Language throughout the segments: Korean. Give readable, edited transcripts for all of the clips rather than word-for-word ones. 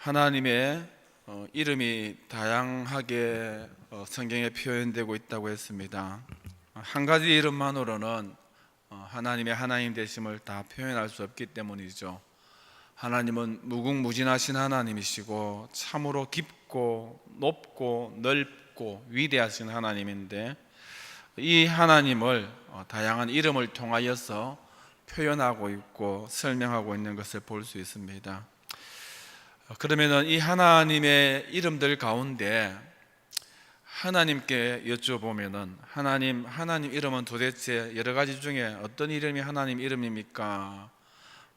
하나님의 이름이 다양하게 성경에 표현되고 있다고 했습니다. 한 가지 이름만으로는 하나님의 하나님 되심을 다 표현할 수 없기 때문이죠. 하나님은 무궁무진하신 하나님이시고 참으로 깊고 높고 넓고 위대하신 하나님인데, 이 하나님을 다양한 이름을 통하여서 표현하고 있고 설명하고 있는 것을 볼 수 있습니다. 그러면은 이 하나님의 이름들 가운데 하나님께 여쭤보면은 하나님 이름은 도대체 여러 가지 중에 어떤 이름이 하나님 이름입니까?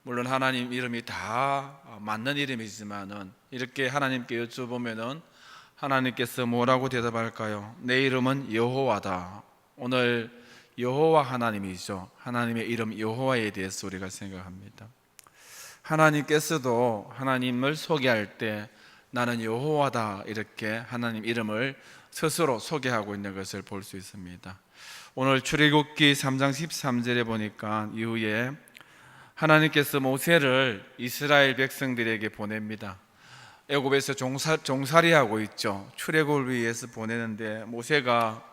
물론 하나님 이름이 다 맞는 이름이지만은 이렇게 하나님께 여쭤보면은 하나님께서 뭐라고 대답할까요? 내 이름은 여호와다. 오늘 여호와 하나님이죠. 하나님의 이름 여호와에 대해서 우리가 생각합니다. 하나님께서도 하나님을 소개할 때 나는 여호와다, 이렇게 하나님 이름을 스스로 소개하고 있는 것을 볼 수 있습니다. 오늘 출애굽기 3장 13절에 보니까 이후에 하나님께서 모세를 이스라엘 백성들에게 보냅니다. 애굽에서 종살이하고 있죠. 출애굽을 위해서 보내는데 모세가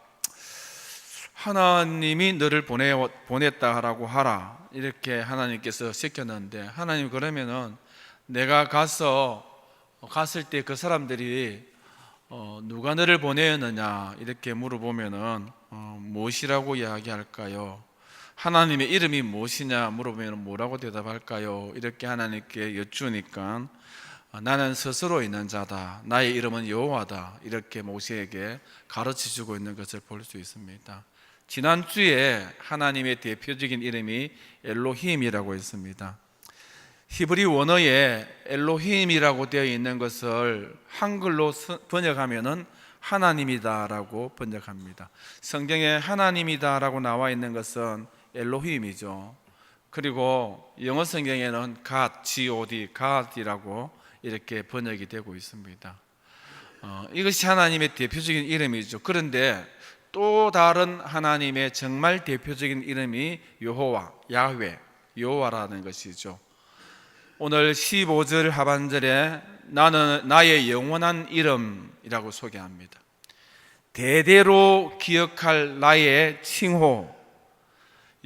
하나님이 너를 보냈다라고 하라, 이렇게 하나님께서 시켰는데, 하나님 그러면은 내가 갔을 때 그 사람들이 누가 너를 보내었느냐 이렇게 물어보면은 무엇이라고 이야기할까요? 하나님의 이름이 무엇이냐 물어보면 뭐라고 대답할까요? 이렇게 하나님께 여쭈니까 나는 스스로 있는 자다, 나의 이름은 여호와다, 이렇게 모세에게 가르쳐주고 있는 것을 볼 수 있습니다. 지난주에 하나님의 대표적인 이름이 엘로힘이라고 했습니다. 히브리 원어에 엘로힘이라고 되어 있는 것을 한글로 번역하면은 하나님이다라고 번역합니다. 성경에 하나님이다라고 나와 있는 것은 엘로힘이죠. 그리고 영어 성경에는 God, God이라고 이렇게 번역이 되고 있습니다. 이것이 하나님의 대표적인 이름이죠. 그런데 또 다른 하나님의 정말 대표적인 이름이 여호와, 야훼, 여호와라는 것이죠. 오늘 15절 하반절에 나는 나의 영원한 이름이라고 소개합니다. 대대로 기억할 나의 칭호,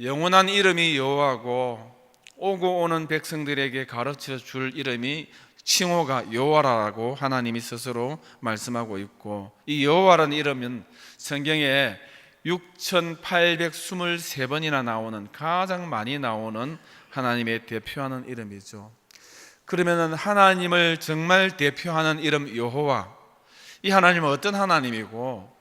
영원한 이름이 여호와고 오고 오는 백성들에게 가르쳐 줄 이름이 칭호가 여호와라고 하나님이 스스로 말씀하고 있고, 이 여호와라는 이름은 성경에 6823번이나 나오는, 가장 많이 나오는 하나님의 대표하는 이름이죠. 그러면 하나님을 정말 대표하는 이름 여호와, 이 하나님은 어떤 하나님이고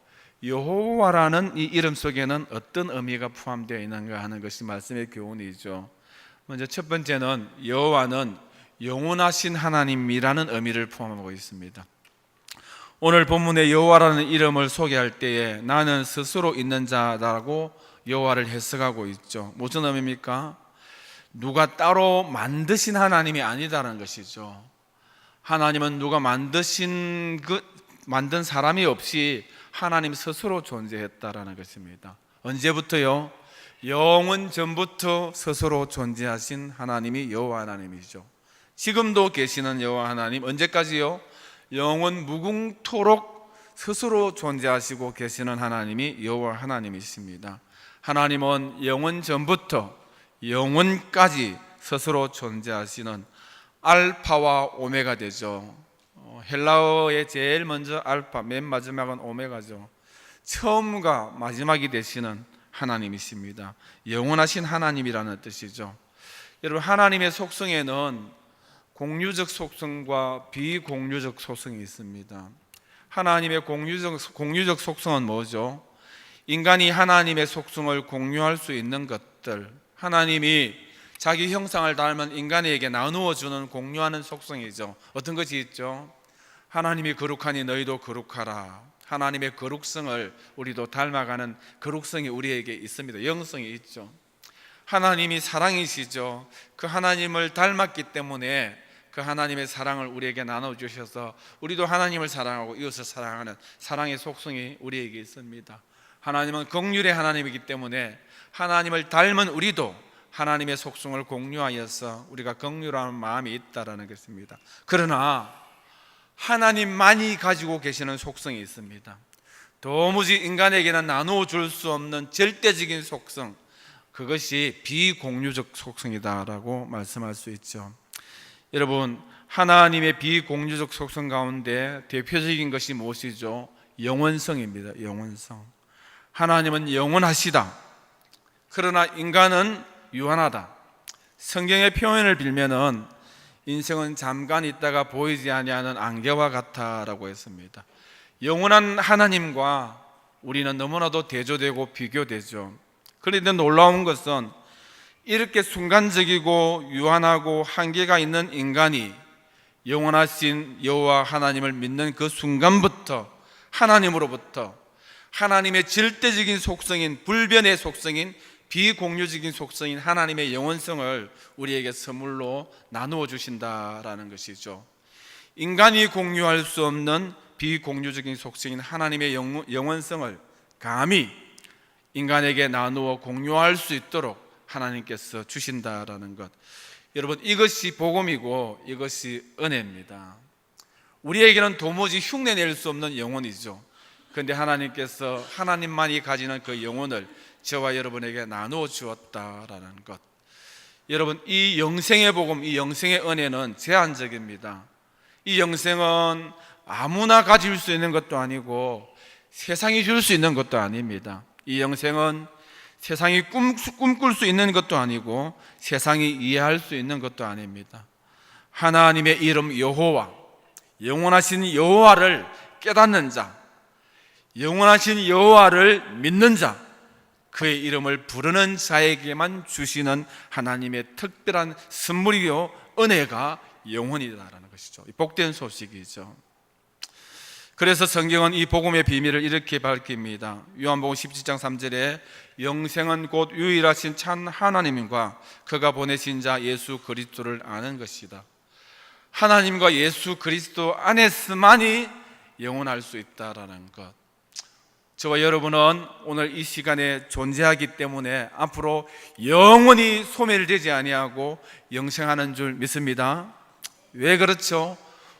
여호와라는 이 이름 속에는 어떤 의미가 포함되어 있는가 하는 것이 말씀의 교훈이죠. 먼저 첫 번째는 여호와는 영원하신 하나님이라는 의미를 포함하고 있습니다. 오늘 본문의 여호와라는 이름을 소개할 때에 나는 스스로 있는 자라고 여호와를 해석하고 있죠. 무슨 의미입니까? 누가 따로 만드신 하나님이 아니다라는 것이죠. 하나님은 누가 만든 사람이 없이 하나님 스스로 존재했다라는 것입니다. 언제부터요? 영원 전부터 스스로 존재하신 하나님이 여호와 하나님이죠. 지금도 계시는 여호와 하나님, 언제까지요? 영원 무궁토록 스스로 존재하시고 계시는 하나님이 여호와 하나님이십니다. 하나님은 영원 전부터 영원까지 스스로 존재하시는 알파와 오메가 되죠. 헬라어에 제일 먼저 알파, 맨 마지막은 오메가죠. 처음과 마지막이 되시는 하나님이십니다. 영원하신 하나님이라는 뜻이죠. 여러분, 하나님의 속성에는 공유적 속성과 비공유적 속성이 있습니다. 하나님의 공유적 속성은 뭐죠? 인간이 하나님의 속성을 공유할 수 있는 것들, 하나님이 자기 형상을 닮은 인간에게 나누어 주는 공유하는 속성이죠. 어떤 것이 있죠? 하나님이 거룩하니 너희도 거룩하라. 하나님의 거룩성을 우리도 닮아가는 거룩성이 우리에게 있습니다. 영성이 있죠. 하나님이 사랑이시죠. 그 하나님을 닮았기 때문에 그 하나님의 사랑을 우리에게 나눠주셔서 우리도 하나님을 사랑하고 이웃을 사랑하는 사랑의 속성이 우리에게 있습니다. 하나님은 긍휼의 하나님이기 때문에 하나님을 닮은 우리도 하나님의 속성을 공유하여서 우리가 긍휼한 마음이 있다라는 것입니다. 그러나 하나님만이 가지고 계시는 속성이 있습니다. 도무지 인간에게는 나누어 줄 수 없는 절대적인 속성, 그것이 비공유적 속성이다라고 말씀할 수 있죠. 여러분, 하나님의 비공유적 속성 가운데 대표적인 것이 무엇이죠? 영원성입니다. 영원성. 하나님은 영원하시다. 그러나 인간은 유한하다. 성경의 표현을 빌면은 인생은 잠깐 있다가 보이지 아니하는 안개와 같다라고 했습니다. 영원한 하나님과 우리는 너무나도 대조되고 비교되죠. 그런데 놀라운 것은 이렇게 순간적이고 유한하고 한계가 있는 인간이 영원하신 여호와 하나님을 믿는 그 순간부터 하나님으로부터 하나님의 절대적인 속성인, 불변의 속성인, 비공유적인 속성인 하나님의 영원성을 우리에게 선물로 나누어 주신다라는 것이죠. 인간이 공유할 수 없는 비공유적인 속성인 하나님의 영원성을 감히 인간에게 나누어 공유할 수 있도록 하나님께서 주신다라는 것, 여러분, 이것이 복음이고 이것이 은혜입니다. 우리에게는 도무지 흉내낼 수 없는 영혼이죠. 그런데 하나님께서 하나님만이 가지는 그 영혼을 저와 여러분에게 나누어 주었다라는 것. 여러분, 이 영생의 복음, 이 영생의 은혜는 제한적입니다. 이 영생은 아무나 가질 수 있는 것도 아니고 세상이 줄 수 있는 것도 아닙니다. 이 영생은 세상이 꿈꿀 수 있는 것도 아니고 세상이 이해할 수 있는 것도 아닙니다. 하나님의 이름 여호와, 영원하신 여호와를 깨닫는 자, 영원하신 여호와를 믿는 자, 그의 이름을 부르는 자에게만 주시는 하나님의 특별한 선물이요 은혜가 영원이다라는 것이죠. 복된 소식이죠. 그래서 성경은 이 복음의 비밀을 이렇게 밝힙니다. 요한복음 17장 3절에 영생은 곧 유일하신 참 하나님과 그가 보내신 자 예수 그리스도를 아는 것이다. 하나님과 예수 그리스도 안에서만이 영원할 수 있다라는 것. 저와 여러분은 오늘 이 시간에 존재하기 때문에 앞으로 영원히 소멸되지 아니하고 영생하는 줄 믿습니다. 왜 그렇죠?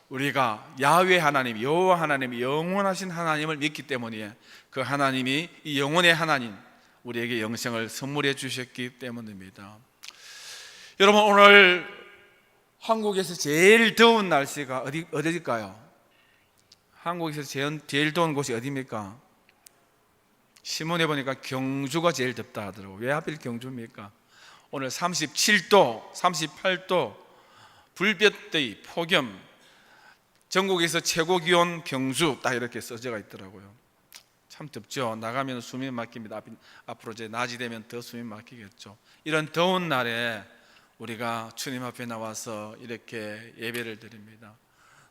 우리가 야훼 하나님, 여호와 하나님, 영원하신 하나님을 믿기 때문이에요. 그 하나님이 이 영원의 하나님, 우리에게 영생을 선물해 주셨기 때문입니다. 여러분, 오늘 한국에서 제일 더운 날씨가 어디일까요? 한국에서 제일 더운 곳이 어디입니까? 신문에 보니까 경주가 제일 덥다 하더라고요. 왜 하필 경주입니까? 오늘 37도, 38도, 불볕더위, 폭염, 전국에서 최고 기온 경주, 딱 이렇게 써져 있더라고요. 참 덥죠. 나가면 숨이 막힙니다. 앞으로 이제 낮이 되면 더 숨이 막히겠죠. 이런 더운 날에 우리가 주님 앞에 나와서 이렇게 예배를 드립니다.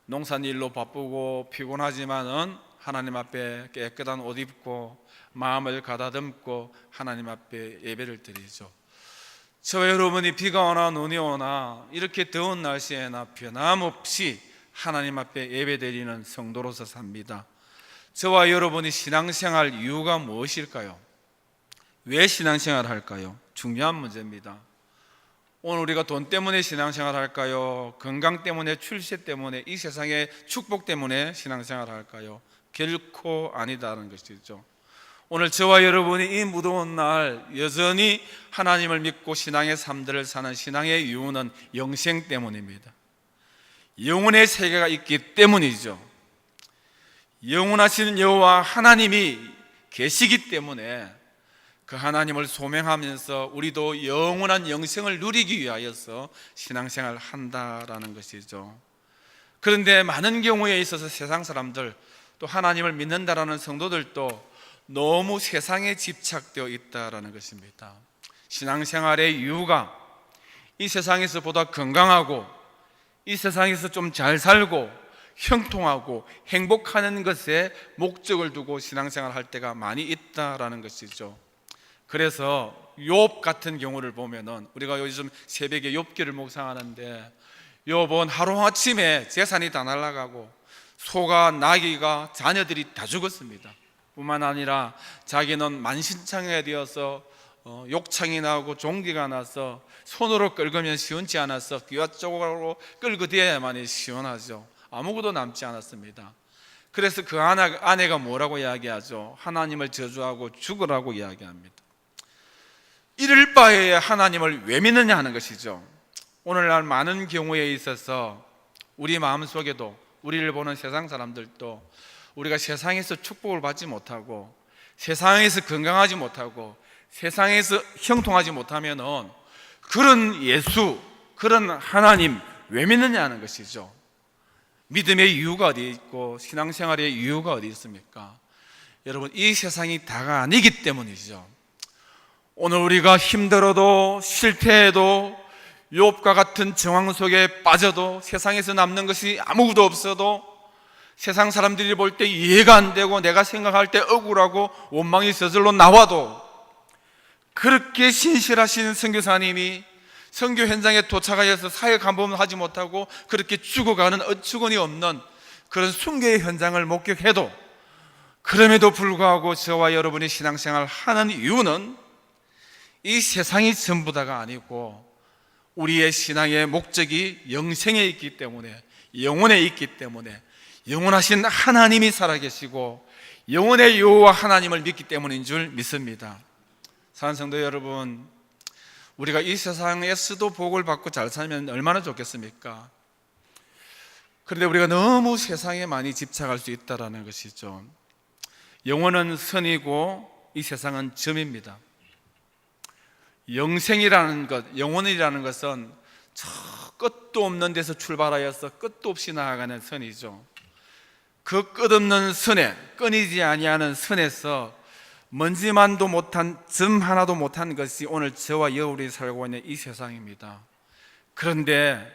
농산일로 바쁘고 피곤하지만은 하나님 앞에 깨끗한 옷 입고 마음을 가다듬고 하나님 앞에 예배를 드리죠. 저와 여러분이 비가 오나 눈이 오나 이렇게 더운 날씨에나 변함없이 하나님 앞에 예배 드리는 성도로서 삽니다. 저와 여러분이 신앙생활 이유가 무엇일까요? 왜 신앙생활을 할까요? 중요한 문제입니다. 오늘 우리가 돈 때문에 신앙생활 할까요? 건강 때문에, 출세 때문에, 이 세상의 축복 때문에 신앙생활 할까요? 결코 아니다는 것이죠. 오늘 저와 여러분이 이 무더운 날 여전히 하나님을 믿고 신앙의 삶들을 사는 신앙의 이유는 영생 때문입니다. 영혼의 세계가 있기 때문이죠. 영원하신 여호와 하나님이 계시기 때문에 그 하나님을 소명하면서 우리도 영원한 영생을 누리기 위하여서 신앙생활을 한다라는 것이죠. 그런데 많은 경우에 있어서 세상 사람들, 또 하나님을 믿는다라는 성도들도 너무 세상에 집착되어 있다라는 것입니다. 신앙생활의 이유가 이 세상에서 보다 건강하고 이 세상에서 좀 잘 살고 형통하고 행복하는 것에 목적을 두고 신앙생활을 할 때가 많이 있다라는 것이죠. 그래서 욥 같은 경우를 보면은 우리가 요즘 새벽에 욥기를 묵상하는데 욥은 하루아침에 재산이 다 날아가고 소가 나귀가 자녀들이 다 죽었습니다. 뿐만 아니라 자기는 만신창이가 되어서 욕창이 나오고 종기가 나서 손으로 긁으면 시원치 않아서 귀와 쪽으로 끌고 대야만이 시원하죠. 아무것도 남지 않았습니다. 그래서 그 아내가 뭐라고 이야기하죠? 하나님을 저주하고 죽으라고 이야기합니다. 이럴 바에 하나님을 왜 믿느냐 하는 것이죠. 오늘날 많은 경우에 있어서 우리 마음속에도, 우리를 보는 세상 사람들도 우리가 세상에서 축복을 받지 못하고 세상에서 건강하지 못하고 세상에서 형통하지 못하면은 그런 예수, 그런 하나님 왜 믿느냐 하는 것이죠. 믿음의 이유가 어디 있고 신앙생활의 이유가 어디 있습니까? 여러분, 이 세상이 다가 아니기 때문이죠. 오늘 우리가 힘들어도 실패해도 욥과 같은 정황 속에 빠져도 세상에서 남는 것이 아무것도 없어도 세상 사람들이 볼 때 이해가 안 되고 내가 생각할 때 억울하고 원망이 저절로 나와도 그렇게 신실하신 선교사님이 선교 현장에 도착하여서 사역 한 번도 하지 못하고 그렇게 죽어가는 어처구니 없는 그런 순교의 현장을 목격해도 그럼에도 불구하고 저와 여러분이 신앙생활을 하는 이유는 이 세상이 전부 다가 아니고 우리의 신앙의 목적이 영생에 있기 때문에, 영혼에 있기 때문에 영원하신 하나님이 살아계시고 영원의 여호와 하나님을 믿기 때문인 줄 믿습니다. 사랑하는 성도 여러분, 우리가 이 세상에서도 복을 받고 잘 살면 얼마나 좋겠습니까? 그런데 우리가 너무 세상에 많이 집착할 수 있다는 것이죠. 영혼은 선이고 이 세상은 점입니다. 영생이라는 것, 영혼이라는 것은 저 끝도 없는 데서 출발하여서 끝도 없이 나아가는 선이죠. 그 끝없는 선에, 끊이지 아니하는 선에서 먼지만도 못한, 점 하나도 못한 것이 오늘 저와 여러분이 살고 있는 이 세상입니다. 그런데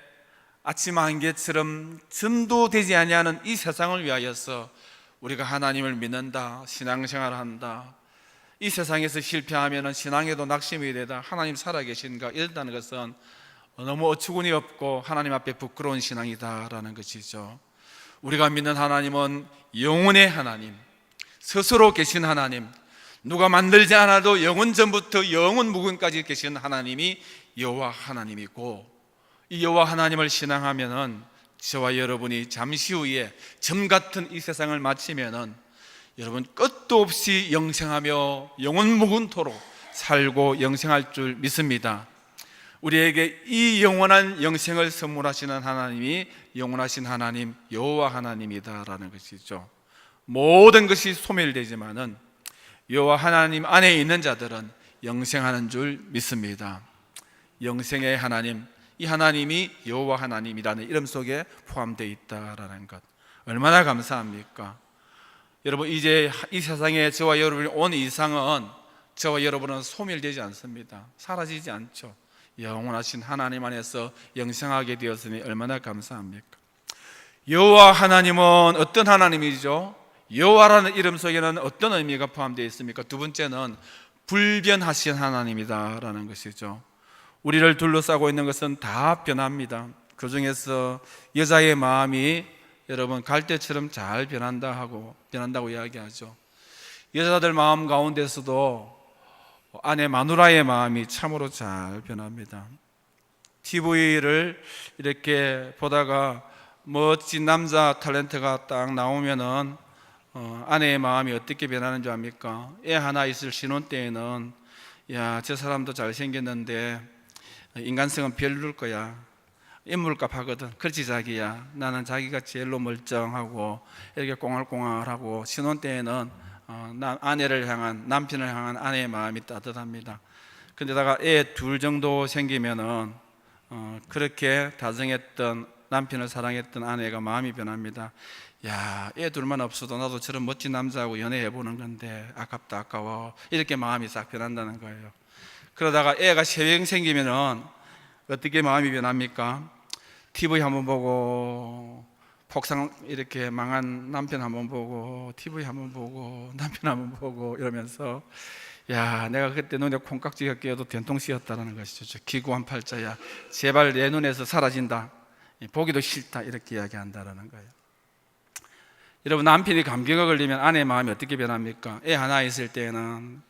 아침 안개처럼 점도 되지 아니하는 이 세상을 위하여서 우리가 하나님을 믿는다, 신앙생활을 한다, 이 세상에서 실패하면 신앙에도 낙심이 되다, 하나님 살아계신가 이런다는 것은 너무 어처구니 없고 하나님 앞에 부끄러운 신앙이다라는 것이죠. 우리가 믿는 하나님은 영원의 하나님, 스스로 계신 하나님, 누가 만들지 않아도 영원 전부터 영원 무근까지 계신 하나님이 여호와 하나님이고, 이 여호와 하나님을 신앙하면은 저와 여러분이 잠시 후에 점 같은 이 세상을 마치면은 여러분 끝도 없이 영생하며 영원 무근토록 살고 영생할 줄 믿습니다. 우리에게 이 영원한 영생을 선물하시는 하나님이 영원하신 하나님 여호와 하나님이다라는 것이죠. 모든 것이 소멸되지만은 여호와 하나님 안에 있는 자들은 영생하는 줄 믿습니다. 영생의 하나님, 이 하나님이 여호와 하나님이라는 이름 속에 포함되어 있다라는 것, 얼마나 감사합니까? 여러분, 이제 이 세상에 저와 여러분이 온 이상은 저와 여러분은 소멸되지 않습니다. 사라지지 않죠. 영원하신 하나님 안에서 영생하게 되었으니 얼마나 감사합니까? 여호와 하나님은 어떤 하나님이죠? 여호와라는 이름 속에는 어떤 의미가 포함되어 있습니까? 두 번째는 불변하신 하나님이다라는 것이죠. 우리를 둘러싸고 있는 것은 다 변합니다. 그 중에서 여자의 마음이 여러분 갈대처럼 잘 변한다고 이야기하죠. 여자들 마음 가운데서도 아내 마누라의 마음이 참으로 잘 변합니다. TV를 이렇게 보다가 멋진 남자 탤런트가 딱 나오면은 아내의 마음이 어떻게 변하는 줄 압니까? 애 하나 있을 신혼 때에는 야, 저 사람도 잘생겼는데 인간성은 별로일 거야, 인물값 하거든. 그렇지 자기야, 나는 자기가 제일로 멀쩡하고 이렇게 꽁알꽁알하고 신혼 때에는 아내를 향한, 남편을 향한 아내의 마음이 따뜻합니다. 근데다가 애 둘 정도 생기면은 그렇게 다정했던 남편을 사랑했던 아내가 마음이 변합니다. 야, 애 둘만 없어도 나도 저런 멋진 남자하고 연애해보는 건데 아깝다, 아까워, 이렇게 마음이 싹 변한다는 거예요. 그러다가 애가 세 명 생기면은 어떻게 마음이 변합니까? TV 한번 보고, 폭삭 이렇게 망한 남편 한번 보고, TV 한번 보고, 남편 한번 보고 이러면서 야, 내가 그때 눈에 콩깍지가 끼어도 된통씨였다는 것이죠. 저 기구한 팔자야, 제발 내 눈에서 사라진다, 보기도 싫다, 이렇게 이야기한다는 거예요. 여러분, 남편이 감기가 걸리면 아내의 마음이 어떻게 변합니까? 애 하나 있을 때는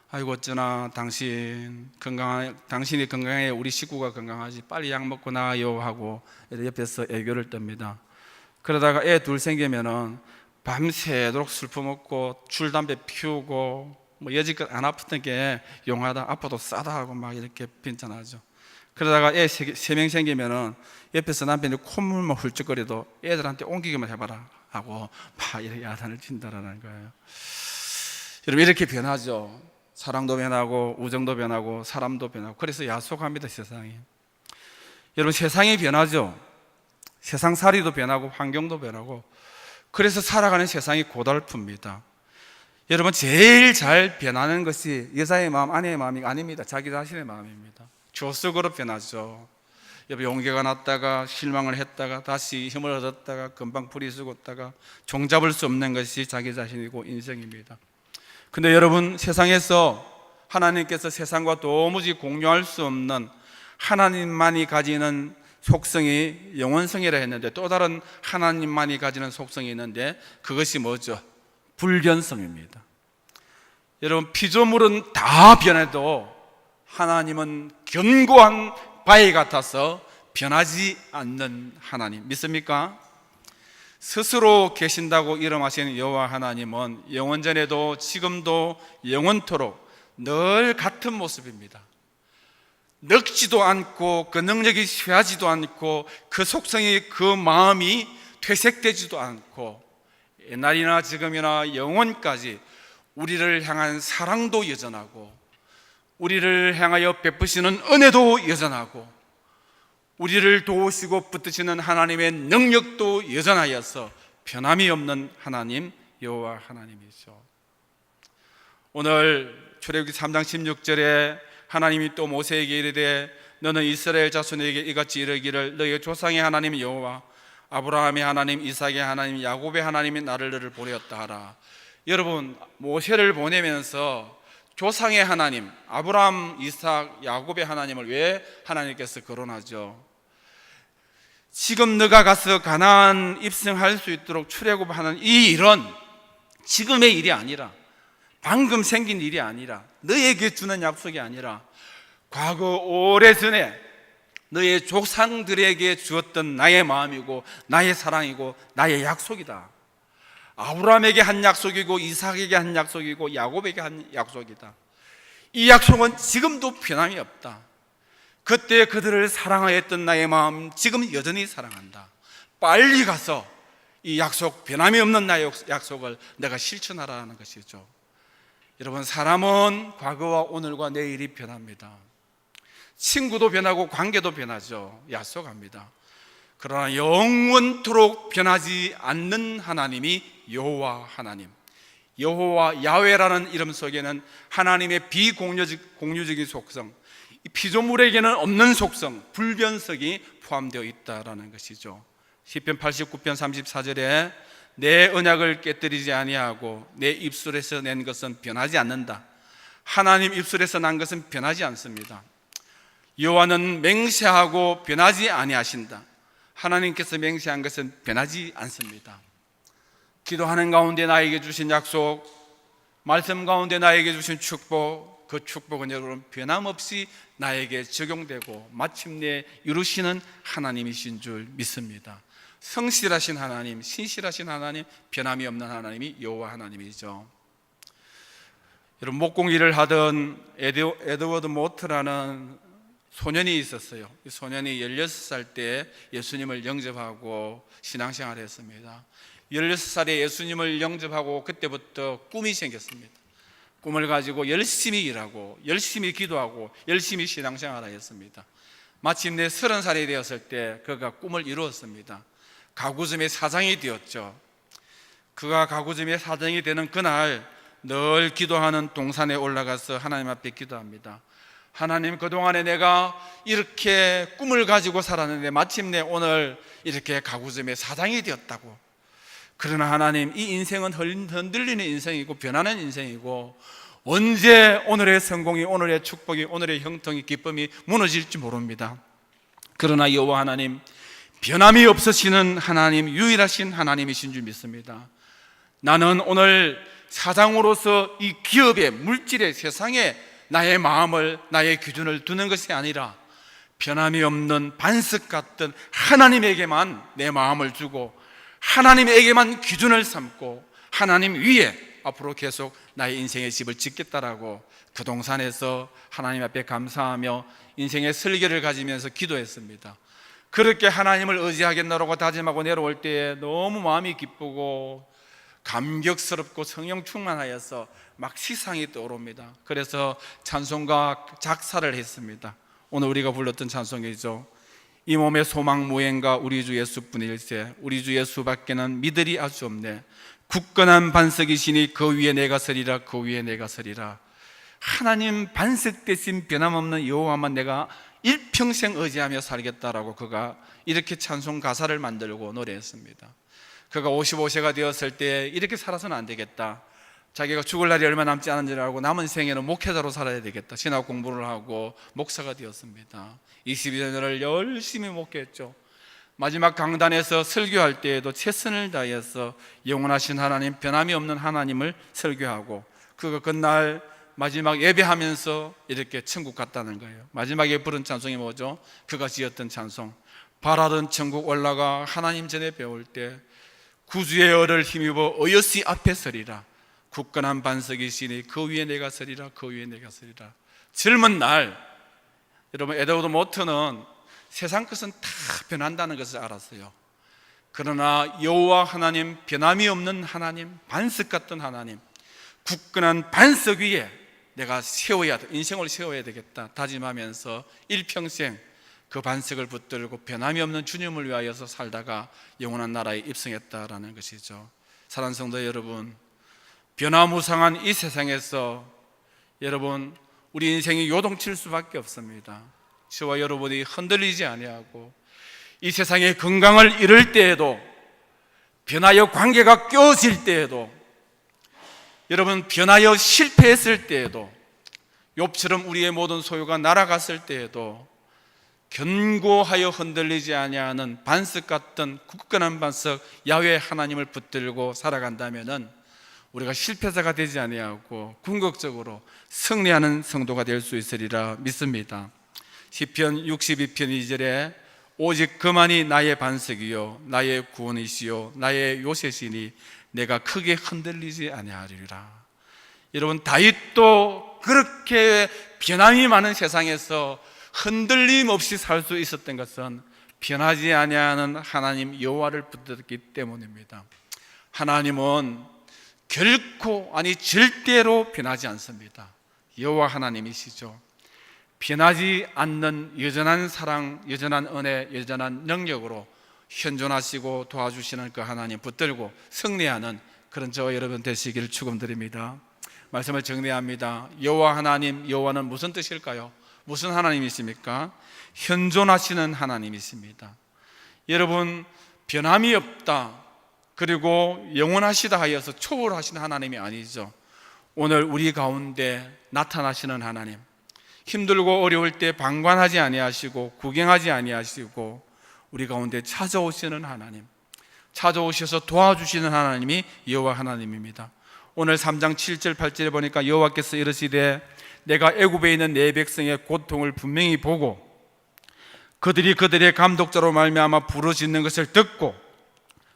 아이고 어쩌나 당신이 건강해, 우리 식구가 건강하지, 빨리 약 먹고 나아요 하고 옆에서 애교를 떱니다. 그러다가 애 둘 생기면은 밤새도록 슬픔 먹고 줄 담배 피우고 뭐 여지껏 안 아팠던 게 용하다, 아파도 싸다 하고 막 이렇게 빈탄하죠. 그러다가 애 세 명 생기면은 옆에서 남편이 콧물만 훌쩍거려도 애들한테 옮기기만 해봐라 하고 막 이렇게 야단을 친다라는 거예요. 여러분, 이렇게 변하죠. 사랑도 변하고 우정도 변하고 사람도 변하고, 그래서 야속합니다, 세상이. 여러분, 세상이 변하죠. 세상살이도 변하고 환경도 변하고, 그래서 살아가는 세상이 고달픕니다. 여러분, 제일 잘 변하는 것이 여자의 마음, 아내의 마음이 아닙니다. 자기 자신의 마음입니다. 조석으로 변하죠. 여러분, 용기가 났다가 실망을 했다가 다시 힘을 얻었다가 금방 불이 죽었다가 종잡을 수 없는 것이 자기 자신이고 인생입니다. 근데 여러분, 세상에서 하나님께서 세상과 도무지 공유할 수 없는 하나님만이 가지는 속성이 영원성이라 했는데, 또 다른 하나님만이 가지는 속성이 있는데 그것이 뭐죠? 불변성입니다. 여러분, 피조물은 다 변해도 하나님은 견고한 바위 같아서 변하지 않는 하나님, 믿습니까? 스스로 계신다고 이름하시는 여호와 하나님은 영원전에도 지금도 영원토록 늘 같은 모습입니다. 늙지도 않고 그 능력이 쇠하지도 않고 그 속성이, 그 마음이 퇴색되지도 않고 옛날이나 지금이나 영원까지 우리를 향한 사랑도 여전하고, 우리를 향하여 베푸시는 은혜도 여전하고, 우리를 도우시고 붙드시는 하나님의 능력도 여전하여서 변함이 없는 하나님, 여호와 하나님이죠. 오늘 출애굽기 3장 16절에 하나님이 또 모세에게 이르되 너는 이스라엘 자손에게 이같이 이르기를 너희 조상의 하나님 여호와 아브라함의 하나님, 이삭의 하나님, 야곱의 하나님이 나를 너를 보내었다 하라. 여러분, 모세를 보내면서 조상의 하나님, 아브라함, 이삭, 야곱의 하나님을 왜 하나님께서 거론하죠? 지금 너가 가서 가나안 입성할 수 있도록 출애굽하는 이 일은 지금의 일이 아니라, 방금 생긴 일이 아니라, 너에게 주는 약속이 아니라 과거 오래전에 너의 조상들에게 주었던 나의 마음이고 나의 사랑이고 나의 약속이다. 아브라함에게 한 약속이고 이삭에게 한 약속이고 야곱에게 한 약속이다. 이 약속은 지금도 변함이 없다. 그때 그들을 사랑하였던 나의 마음 지금 여전히 사랑한다. 빨리 가서 이 약속, 변함이 없는 나의 약속을 내가 실천하라는 것이죠. 여러분, 사람은 과거와 오늘과 내일이 변합니다. 친구도 변하고 관계도 변하죠. 약속합니다. 그러나 영원토록 변하지 않는 하나님이 여호와 하나님, 여호와 야훼라는 이름 속에는 하나님의 비공유적인 속성, 피조물에게는 없는 속성, 불변성이 포함되어 있다라는 것이죠. 시편 89편 34절에 내 언약을 깨뜨리지 아니하고 내 입술에서 낸 것은 변하지 않는다. 하나님 입술에서 난 것은 변하지 않습니다. 여호와는 맹세하고 변하지 아니하신다. 하나님께서 맹세한 것은 변하지 않습니다. 기도하는 가운데 나에게 주신 약속, 말씀 가운데 나에게 주신 축복, 그 축복은 여러분 변함없이 나에게 적용되고 마침내 이루시는 하나님이신 줄 믿습니다. 성실하신 하나님, 신실하신 하나님, 변함이 없는 하나님이 여호와 하나님이죠. 여러분, 목공일을 하던 에드워드 모트라는 소년이 있었어요. 이 소년이 16살 때 예수님을 영접하고 신앙생활을 했습니다. 16살에 예수님을 영접하고 그때부터 꿈이 생겼습니다. 꿈을 가지고 열심히 일하고 열심히 기도하고 열심히 신앙생활을 했습니다. 마침내 30살이 되었을 때 그가 꿈을 이루었습니다. 가구점의 사장이 되었죠. 그가 가구점의 사장이 되는 그날 늘 기도하는 동산에 올라가서 하나님 앞에 기도합니다. 하나님, 그동안에 내가 이렇게 꿈을 가지고 살았는데 마침내 오늘 이렇게 가구점의 사장이 되었다고. 그러나 하나님, 이 인생은 흔들리는 인생이고 변하는 인생이고 언제 오늘의 성공이, 오늘의 축복이, 오늘의 형통이, 기쁨이 무너질지 모릅니다. 그러나 여호와 하나님, 변함이 없으시는 하나님, 유일하신 하나님이신 줄 믿습니다. 나는 오늘 사장으로서 이 기업의, 물질의, 세상에 나의 마음을, 나의 기준을 두는 것이 아니라 변함이 없는 반석 같은 하나님에게만 내 마음을 주고 하나님에게만 기준을 삼고 하나님 위에 앞으로 계속 나의 인생의 집을 짓겠다라고 그 동산에서 하나님 앞에 감사하며 인생의 설계를 가지면서 기도했습니다. 그렇게 하나님을 의지하겠노라고 다짐하고 내려올 때에 너무 마음이 기쁘고 감격스럽고 성령 충만하여서 막 시상이 떠오릅니다. 그래서 찬송가 작사를 했습니다. 오늘 우리가 불렀던 찬송이죠. 이 몸의 소망 무행가 우리 주 예수뿐일세. 우리 주 예수밖에는 믿으리 아주 없네. 굳건한 반석이시니 그 위에 내가 서리라. 그 위에 내가 서리라. 하나님 반석 대신 변함없는 여호와만 내가 일평생 의지하며 살겠다라고 그가 이렇게 찬송 가사를 만들고 노래했습니다. 그가 55세가 되었을 때 이렇게 살아서는 안 되겠다. 자기가 죽을 날이 얼마 남지 않은 줄 알고 남은 생에는 목회자로 살아야 되겠다. 신학 공부를 하고 목사가 되었습니다. 22년을 열심히 목회했죠. 마지막 강단에서 설교할 때에도 최선을 다해서 영원하신 하나님, 변함이 없는 하나님을 설교하고 그가 그날 마지막 예배하면서 이렇게 천국 갔다는 거예요. 마지막에 부른 찬송이 뭐죠? 그가 지었던 찬송. 바라던 천국 올라가 하나님 전에 배울 때 구주의 얼을 힘입어 어여시 앞에 서리라. 굳건한 반석이시니 그 위에 내가 서리라. 그 위에 내가 서리라. 젊은 날 여러분 에드워드 모트는 세상 것은 다 변한다는 것을 알았어요. 그러나 여호와 하나님, 변함이 없는 하나님, 반석 같은 하나님, 굳건한 반석 위에 내가 세워야 돼, 인생을 세워야 되겠다 다짐하면서 일평생 그 반석을 붙들고 변함이 없는 주님을 위하여서 살다가 영원한 나라에 입성했다라는 것이죠. 사랑하는 성도 여러분, 변화무쌍한 이 세상에서 여러분 우리 인생이 요동칠 수밖에 없습니다. 저와 여러분이 흔들리지 아니하고 이 세상에 건강을 잃을 때에도, 변하여 관계가 깨어질 때에도, 여러분 변하여 실패했을 때에도, 욥처럼 우리의 모든 소유가 날아갔을 때에도 견고하여 흔들리지 아니하는 반석 같은 굳건한 반석 야훼 하나님을 붙들고 살아간다면은 우리가 실패자가 되지 아니하고 궁극적으로 승리하는 성도가 될 수 있으리라 믿습니다. 시편 62편 2절에 오직 그만이 나의 반석이요 나의 구원이시요 나의 요새시니 내가 크게 흔들리지 아니하리라. 여러분 다윗도 그렇게 변함이 많은 세상에서 흔들림 없이 살 수 있었던 것은 변하지 아니하는 하나님 여호와를 붙들었기 때문입니다. 하나님은 결코 아니 절대로 변하지 않습니다. 여호와 하나님이시죠. 변하지 않는 여전한 사랑, 여전한 은혜, 여전한 능력으로 현존하시고 도와주시는 그 하나님 붙들고 승리하는 그런 저와 여러분 되시기를 축원드립니다. 말씀을 정리합니다. 여호와 하나님, 여호와는 무슨 뜻일까요? 무슨 하나님이십니까? 현존하시는 하나님이십니다. 여러분 변함이 없다, 그리고 영원하시다 하여서 초월하시는 하나님이 아니죠. 오늘 우리 가운데 나타나시는 하나님, 힘들고 어려울 때 방관하지 아니하시고 구경하지 아니하시고 우리 가운데 찾아오시는 하나님, 찾아오셔서 도와주시는 하나님이 여호와 하나님입니다. 오늘 3장 7절 8절에 보니까 여호와께서 이르시되 내가 애굽에 있는 내 백성의 고통을 분명히 보고 그들이 그들의 감독자로 말미암아 부르짖는 것을 듣고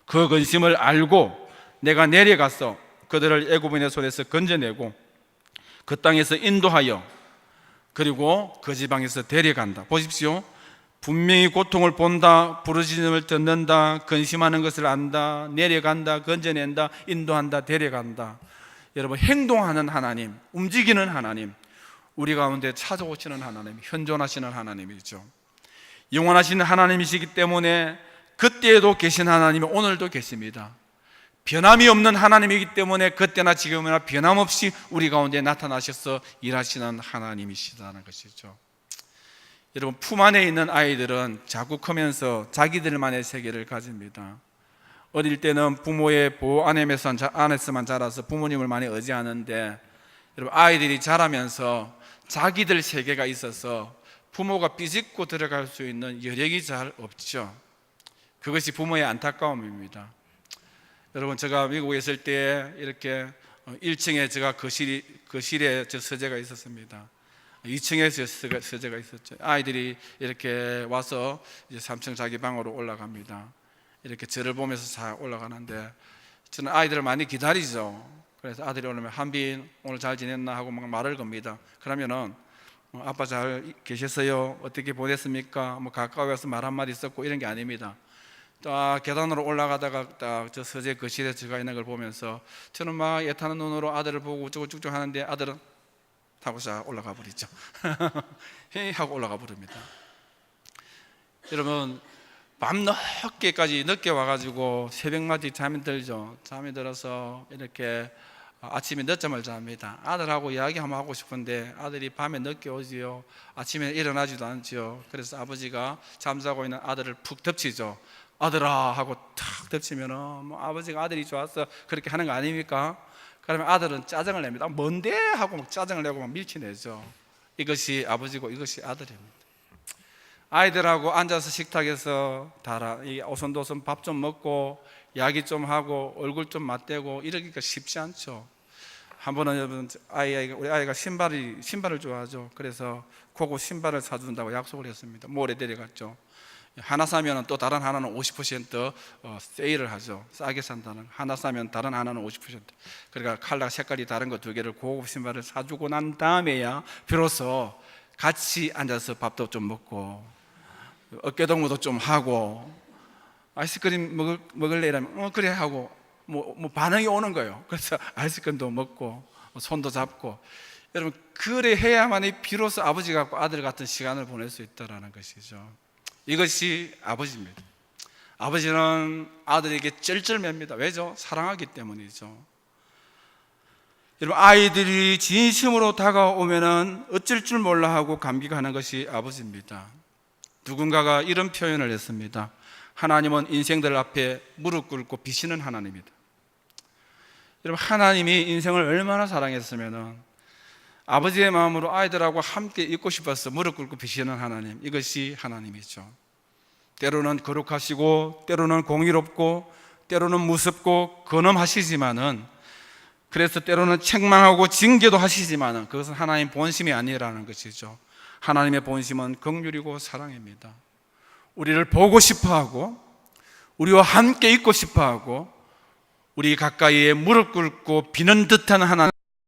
그 근심을 알고 내가 내려가서 그들을 애굽인의 손에서 건져내고 그 땅에서 인도하여 그리고 그 지방에서 데려간다. 보십시오. 분명히 고통을 본다, 부르짖음을 듣는다, 근심하는 것을 안다, 내려간다, 건져낸다, 인도한다, 데려간다. 여러분 행동하는 하나님, 움직이는 하나님, 우리 가운데 찾아오시는 하나님, 현존하시는 하나님이죠. 영원하신 하나님이시기 때문에 그때에도 계신 하나님이 오늘도 계십니다. 변함이 없는 하나님이기 때문에 그때나 지금이나 변함없이 우리 가운데 나타나셔서 일하시는 하나님이시다는 것이죠. 여러분 품 안에 있는 아이들은 자꾸 크면서 자기들만의 세계를 가집니다. 어릴 때는 부모의 보호 안에서만 자라서 부모님을 많이 의지하는데 여러분 아이들이 자라면서 자기들 세계가 있어서 부모가 삐집고 들어갈 수 있는 여력이 잘 없죠. 그것이 부모의 안타까움입니다. 여러분 제가 미국에 있을 때 이렇게 1층에 제가 거실에 저 서재가 있었습니다. 2층에 서재가 있었죠. 아이들이 이렇게 와서 이제 3층 자기 방으로 올라갑니다. 이렇게 저를 보면서 잘 올라가는데 저는 아이들을 많이 기다리죠. 그래서 아들이 오면 한빈 오늘 잘 지냈나 하고 막 말을 겁니다. 그러면은 아빠 잘 계셨어요? 어떻게 보냈습니까? 뭐 가까이 와서 말 한마디 썼고 이런 게 아닙니다. 딱 계단으로 올라가다가 딱 저 서재 거실에 제가 있는 걸 보면서 저는 막 애타는 눈으로 아들을 보고 어쩌고 쭉쭉 하는데 아들은 타고 자 올라가 버리죠. 헤이 하고 올라가 버립니다. 여러분 밤 늦게까지 늦게 와가지고 새벽맞이 잠이 들죠. 잠이 들어서 이렇게 아침에 늦잠을 잡니다. 아들하고 이야기 한번 하고 싶은데 아들이 밤에 늦게 오지요. 아침에 일어나지도 않지요. 그래서 아버지가 잠자고 있는 아들을 푹 덮치죠. 아들아 하고 탁 덮치면은 뭐 아버지가 아들이 좋아서 그렇게 하는 거 아닙니까? 그러면 아들은 짜증을 냅니다. 뭔데 하고 막 짜증을 내고 막 밀치내죠. 이것이 아버지고 이것이 아들입니다. 아이들하고 앉아서 식탁에서 오손도손 밥 좀 먹고 이야기 좀 하고 얼굴 좀 맞대고 이러기가 쉽지 않죠. 한 번은 여러분 우리 아이가 신발을 좋아하죠. 그래서 그거 신발을 사준다고 약속을 했습니다. 몰에 데려갔죠. 하나 사면 또 다른 하나는 50% 세일을 하죠. 싸게 산다는. 하나 사면 다른 하나는 50%. 그러니까 컬러 색깔이 다른 거 두 개를 고급 신발을 사주고 난 다음에야 비로소 같이 앉아서 밥도 좀 먹고 어깨동무도 좀 하고 아이스크림 먹을래 이러면 그래 하고 뭐 반응이 오는 거예요. 그래서 아이스크림도 먹고 손도 잡고 여러분 그래 해야만이 비로소 아버지 같고 아들 같은 시간을 보낼 수 있다는 것이죠. 이것이 아버지입니다. 아버지는 아들에게 쩔쩔맵니다. 왜죠? 사랑하기 때문이죠. 여러분 아이들이 진심으로 다가오면은 어쩔 줄 몰라 하고 감기가는 것이 아버지입니다. 누군가가 이런 표현을 했습니다. 하나님은 인생들 앞에 무릎 꿇고 비시는 하나님이다. 여러분 하나님이 인생을 얼마나 사랑했으면은 아버지의 마음으로 아이들하고 함께 있고 싶어서 무릎 꿇고 비시는 하나님, 이것이 하나님이죠. 때로는 거룩하시고 때로는 공의롭고 때로는 무섭고 근엄하시지만은 그래서 때로는 책망하고 징계도 하시지만은 그것은 하나님 본심이 아니라는 것이죠. 하나님의 본심은 긍휼이고 사랑입니다. 우리를 보고 싶어하고 우리와 함께 있고 싶어하고 우리 가까이에 무릎 꿇고 비는 듯한 하나님